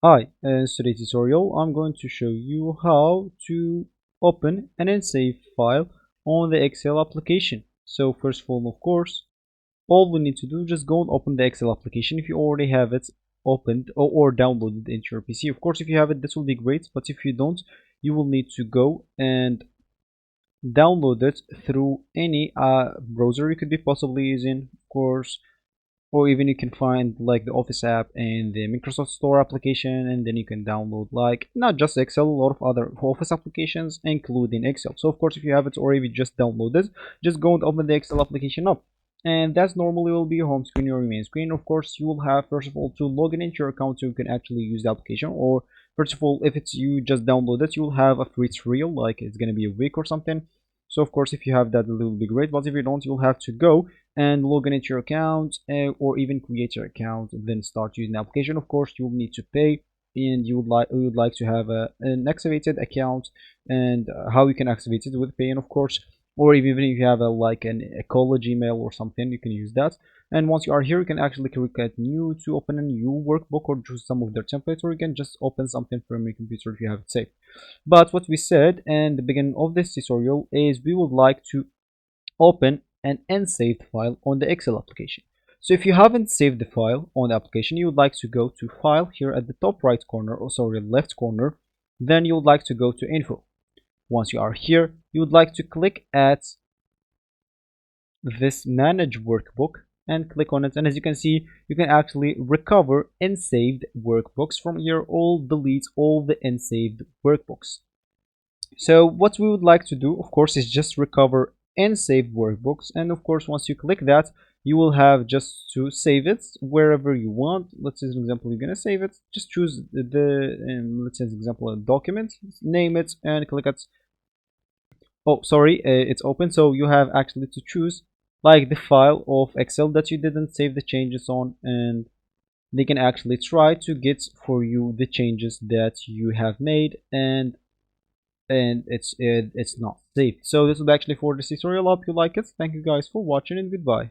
Hi, in today's tutorial I'm going to show you how to open an Unsaved file on the Excel application. So first of all, of course, all we need to do is just go and open the Excel application if you already have it opened or downloaded into your PC. Of course, if you have it, this will be great, but if you don't, you will need to go and download it through any browser you could be possibly using, of course, or even you can find like the Office app and the Microsoft Store application, and then you can download like not just Excel, a lot of other Office applications including Excel. So of course, if you have it or if you just download it, just go and open the Excel application up, and that's normally will be your home screen or your main screen. Of course, you will have first of all to log in into your account so you can actually use the application, or first of all, if it's you just download it, you will have a free trial, like it's gonna be a week or something. So of course, if you have that, it will be great, but if you don't, you'll have to go and log in into your account, or even create your account and then start using the application. Of course, you will need to pay, and you would like to have an activated account, and how you can activate it with paying, of course, or even if you have a college email or something, you can use that. And once you are here, you can actually click at new to open a new workbook or choose some of their templates, or you can just open something from your computer if you have it saved. But what we said in the beginning of this tutorial is we would like to open an unsaved file on the Excel application. So if you haven't saved the file on the application, you would like to go to File here at the top right corner, or sorry, left corner. Then you would like to go to Info. Once you are here, you would like to click at this Manage Workbook and click on it. And as you can see, you can actually recover unsaved workbooks from here, or delete all the unsaved workbooks. So what we would like to do, of course, is just recover and save workbooks. And of course, once you click that, you will have just to save it wherever you want. Let's say, for example, you're gonna save it. Just choose let's say, for example, a document, name it, and click at. Oh, sorry, it's open. So you have actually to choose like the file of Excel that you didn't save the changes on, and they can actually try to get for you the changes that you have made, and it's not saved. So this is actually for this tutorial. Hope you like it. Thank you guys for watching, and goodbye.